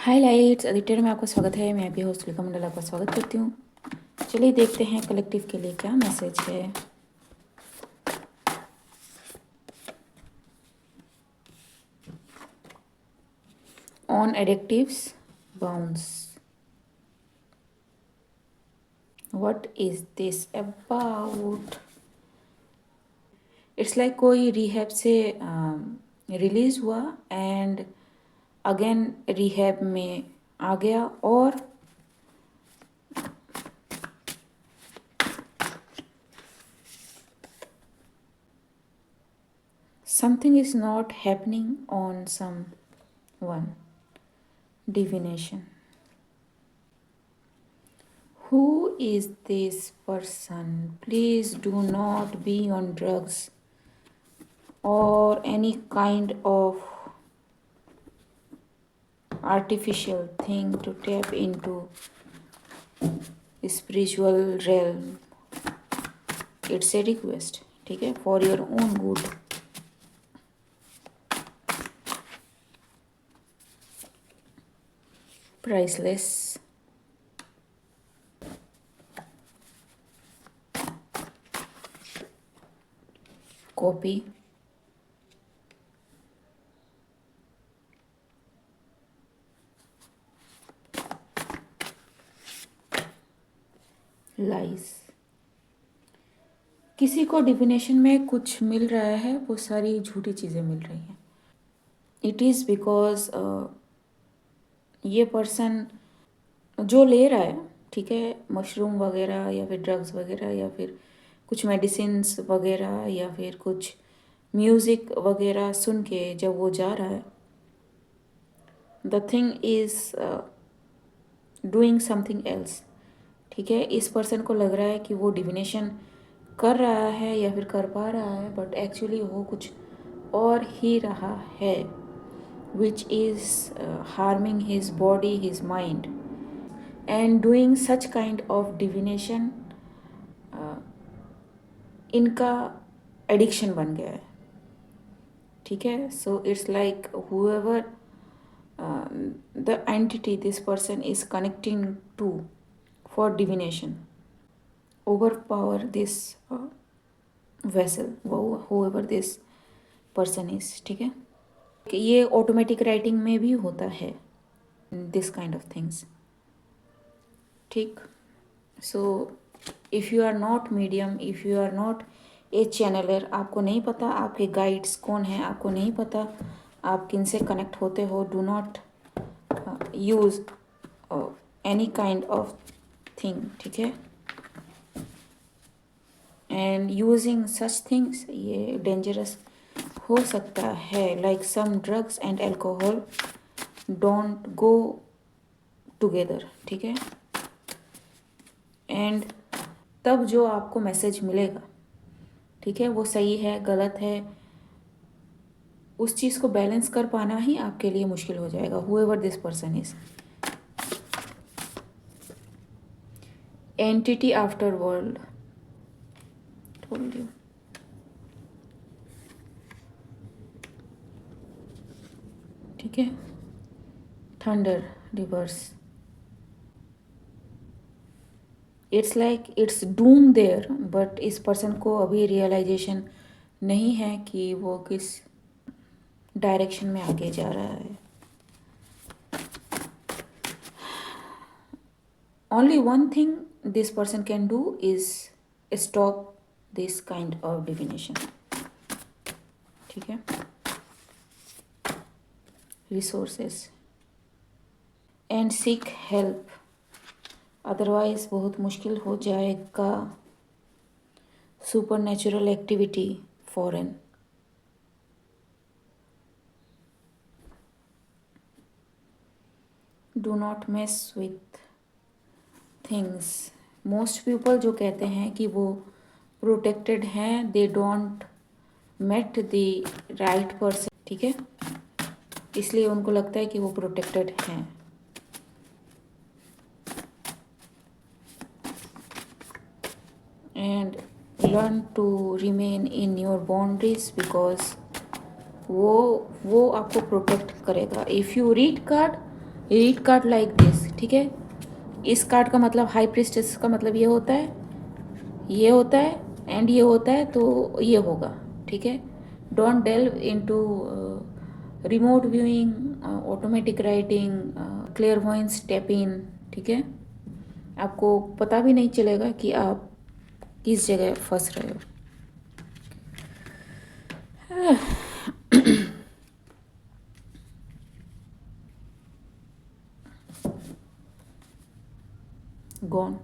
Highlights editor में आपका स्वागत है। मैं अभी होस्ट रेखा मंडल आपका स्वागत करती हूँ। चलिए देखते हैं कलेक्टिव के लिए क्या मैसेज है। On addictives bounce, what is this about? It's like कोई रिहैब से रिलीज हुआ एंड अगेन रिहैब में आ गया और something is not happening on someone. Divination. Who is this person? Please do not be on drugs or any kind of artificial thing to tap into spiritual realm. It's a request, ठीक है, for your own good. Priceless. Copy. Lies. किसी को divination में कुछ मिल रहा है, वो सारी झूठी चीज़ें मिल रही हैं. इट इज़ बिकॉज ये पर्सन जो ले रहा है, ठीक है, मशरूम वगैरह या फिर ड्रग्स वगैरह या फिर कुछ मेडिसिन्स वगैरह या फिर कुछ म्यूज़िक वगैरह सुन के जब वो जा रहा है, the thing is doing something else. ठीक है, इस पर्सन को लग रहा है कि वो डिविनेशन कर रहा है या फिर कर पा रहा है, बट एक्चुअली वो कुछ और ही रहा है, which is harming his body, his mind. And doing such kind of divination इनका एडिक्शन बन गया है. ठीक है, so it's like whoever the entity this person is connecting to for divination overpower this vessel, whoever this person is. ठीक है, ये automatic writing में भी होता है दिस काइंड ऑफ थिंग्स. ठीक, so if you are not medium, if you are not a channeler, आपको नहीं पता आपके गाइड्स कौन हैं, आपको नहीं पता आप किन से कनेक्ट होते हो, do not use any kind of thing. ठीक है, एंड यूजिंग सच थिंग्स ये डेंजरस हो सकता है. Like some drugs and alcohol don't go together. ठीक है, एंड तब जो आपको मैसेज मिलेगा, ठीक है, वो सही है गलत है, उस चीज़ को बैलेंस कर पाना ही आपके लिए मुश्किल हो जाएगा. whoever this person is. entity after world, told you. ठीक है, thunder reverse. It's like it's doom there, but इस पर्सन को अभी रियलाइजेशन नहीं है कि वो किस डायरेक्शन में आगे जा रहा है. Only one thing this person can do is stop this kind of divination. ठीक है, resources and seek help, otherwise बहुत मुश्किल हो जाएगा. Supernatural activity foreign. Do not mess with things. Most people जो कहते हैं कि वो प्रोटेक्टेड हैं, they don't met the right person. ठीक है, इसलिए उनको लगता है कि वो प्रोटेक्टेड हैं. And learn to remain in your boundaries because वो आपको प्रोटेक्ट करेगा. If you read card, read card like this, ठीक है। इस कार्ड का मतलब हाई प्रिस्टेस का मतलब ये होता है, ये होता है एंड ये होता है, तो ये होगा, ठीक है। Don't delve into remote viewing, automatic writing, clairvoyance, tap in, ठीक है। आपको पता भी नहीं चलेगा कि आप किस जगह फंस रहे हो। Gone.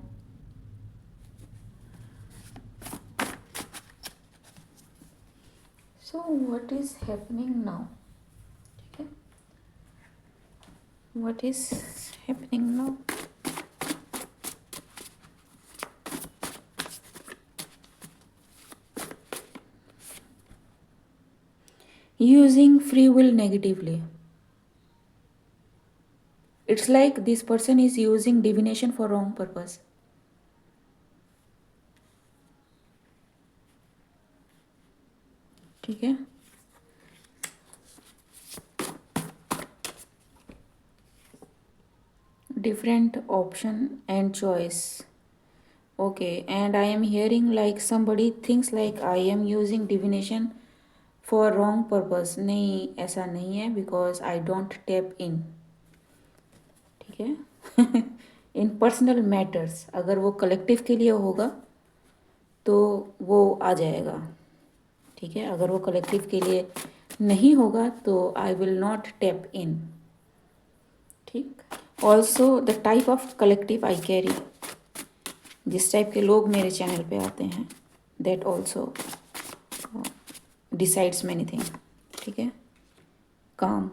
So what is happening now, ठीक है। What is happening now? Using free will negatively. It's like this person is using divination for wrong purpose. ठीक है। Different option and choice. Okay, and I am hearing like somebody thinks like I am using divination for wrong purpose. नहीं, ऐसा नहीं है, because I don't tap in, ठीक है। इन personal matters, अगर वो कलेक्टिव के लिए होगा तो वो आ जाएगा, ठीक है। अगर वो कलेक्टिव के लिए नहीं होगा तो I will not tap in, ठीक। Also the type of collective I carry, जिस टाइप के लोग मेरे चैनल पे आते हैं, that also decides many thing, ठीक है। काम।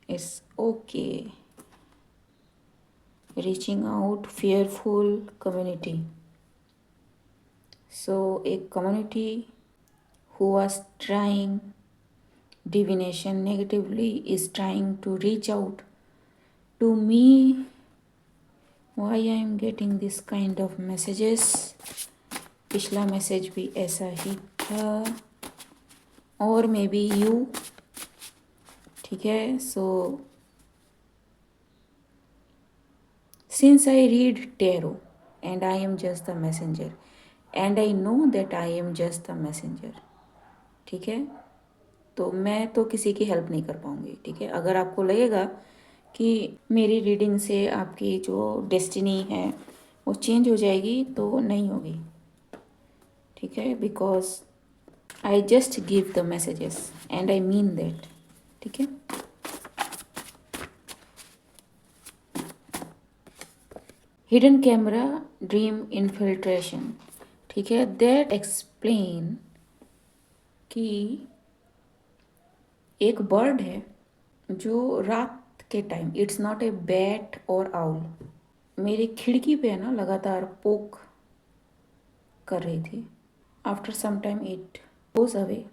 It's okay. Reaching out, fearful community. So a community who was trying divination negatively is trying to reach out to me. Why I am getting this kind of messages? पिछला message भी ऐसा ही था, और may be you, ठीक है। So since I read tarot and I am just the messenger and I know that I am just the messenger, ठीक है। तो मैं तो किसी की हेल्प नहीं कर पाऊँगी, ठीक है। अगर आपको लगेगा कि मेरी रीडिंग से आपकी जो डेस्टिनी है वो चेंज हो जाएगी, तो नहीं होगी, ठीक है। Because I just give the messages and I mean that, ठीक है। हिडन कैमरा ड्रीम इन्फिल्ट्रेशन, ठीक है। दैट एक्सप्लेन कि एक बर्ड है जो रात के time, it's not a bat और आउल, मेरी खिड़की पे ना लगातार पोक कर रही थी। After some time it goes away,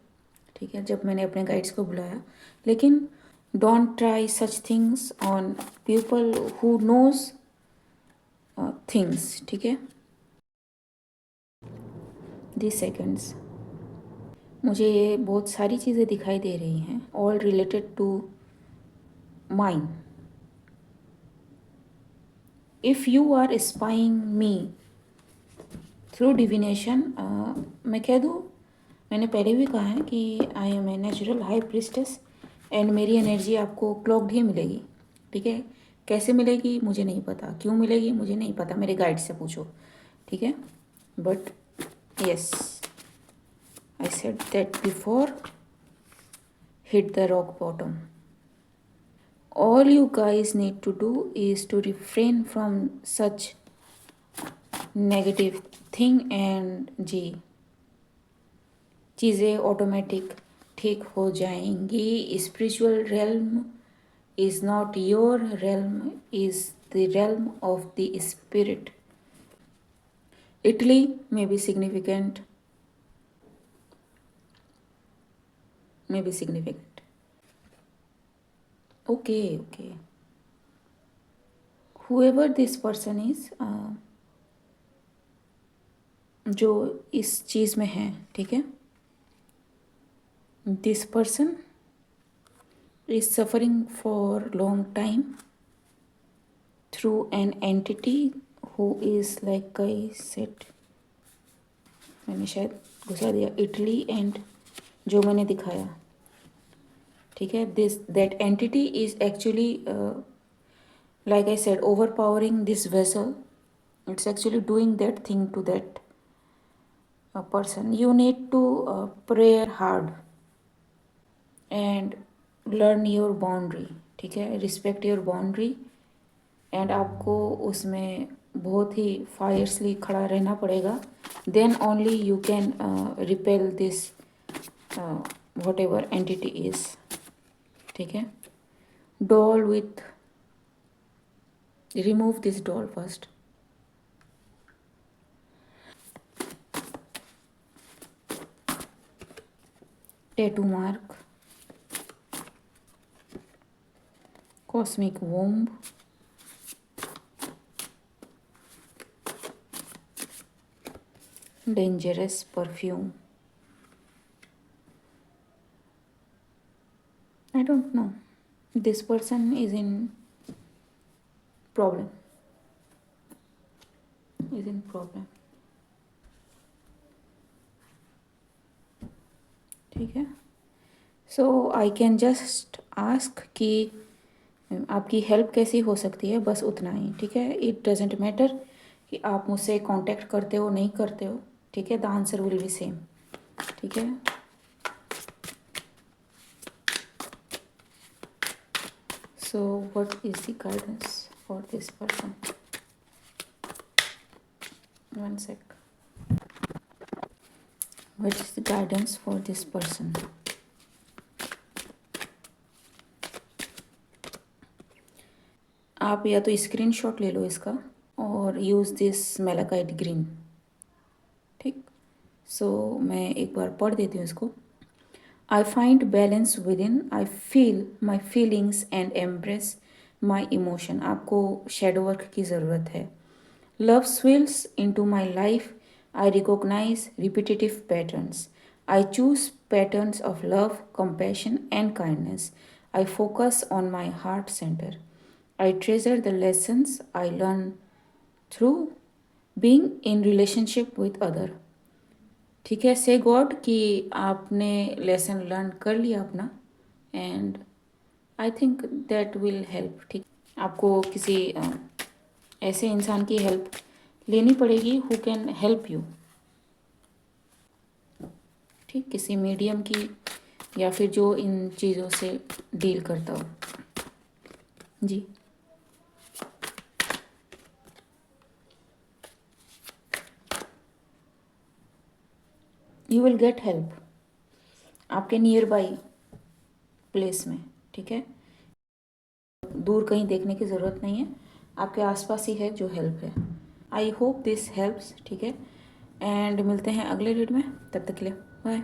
ठीक है, जब मैंने अपने गाइड्स को बुलाया। लेकिन don't try such things on people who knows things, ठीक है। दिस सेकेंड्स मुझे ये बहुत सारी चीज़ें दिखाई दे रही हैं, all related to mind. If you are spying me through divination, मैं कह दूँ, मैंने पहले भी कहा है कि I am a natural high priestess and मेरी एनर्जी आपको क्लॉक्ड ही मिलेगी, ठीक है। कैसे मिलेगी मुझे नहीं पता, क्यों मिलेगी मुझे नहीं पता, मेरे गाइड से पूछो, ठीक है। But yes, I said that before, hit the rock bottom. All you guys need to do is to refrain from such negative thing and जी, चीज़ें ऑटोमेटिक ठीक हो जाएंगी। Spiritual realm is not your realm, is the realm of the spirit. Italy may be significant, may be significant. Okay. Whoever this person is, जो इस चीज़ में है, ठीक है। This person is suffering for long time through an entity who is, like I said, मैंने शायद घुसा दिया इटली एंड जो मैंने दिखाया, ठीक है. This that entity is actually, like I said, overpowering this vessel. It's actually doing that thing to that person. You need to pray hard and learn your boundary, ठीक है. रिस्पेक्ट योर बाउंड्री, एंड आपको उसमें बहुत ही फायरसली खड़ा रहना पड़ेगा. Then only you can repel this whatever entity is, ठीक है. Doll with, remove this doll first. Tattoo mark, cosmic womb, dangerous perfume. I don't know. This person is in problem. ठीक है. सो आई कैन जस्ट आस्क कि आपकी help कैसी हो सकती है, बस उतना ही, ठीक है. इट डजेंट मैटर कि आप मुझसे कांटेक्ट करते हो नहीं करते हो, ठीक है. The answer will be same, ठीक है. So what is the guidance for this person? One sec. What is the guidance for this person? आप या तो स्क्रीनशॉट ले लो इसका और यूज़ दिस मेलाकाइट ग्रीन, ठीक. सो मैं एक बार पढ़ देती हूँ इसको. I find balance with in, I feel my feelings and embrace my emotion. आपको शेडो वर्क की ज़रूरत है. Love swirls into my life. I recognize repetitive patterns. I choose patterns of love, compassion, and kindness. I focus on my heart center. I treasure the lessons I learn through being in relationship with other. ठीक है. से God कि आपने lesson learn कर लिया अपना, and I think that will help, ठीक. आपको किसी ऐसे इंसान की हेल्प लेनी पड़ेगी हु कैन हेल्प यू, ठीक. किसी मीडियम की, या फिर जो इन चीज़ों से डील करता हो. जी. यू विल गेट हेल्प आपके नियर बाई प्लेस में, ठीक है. दूर कहीं देखने की ज़रूरत नहीं है, आपके आसपास ही है जो हेल्प है. आई होप दिस हेल्प्स, ठीक है. एंड मिलते हैं अगले रीड में, तब तक के लिए बाय.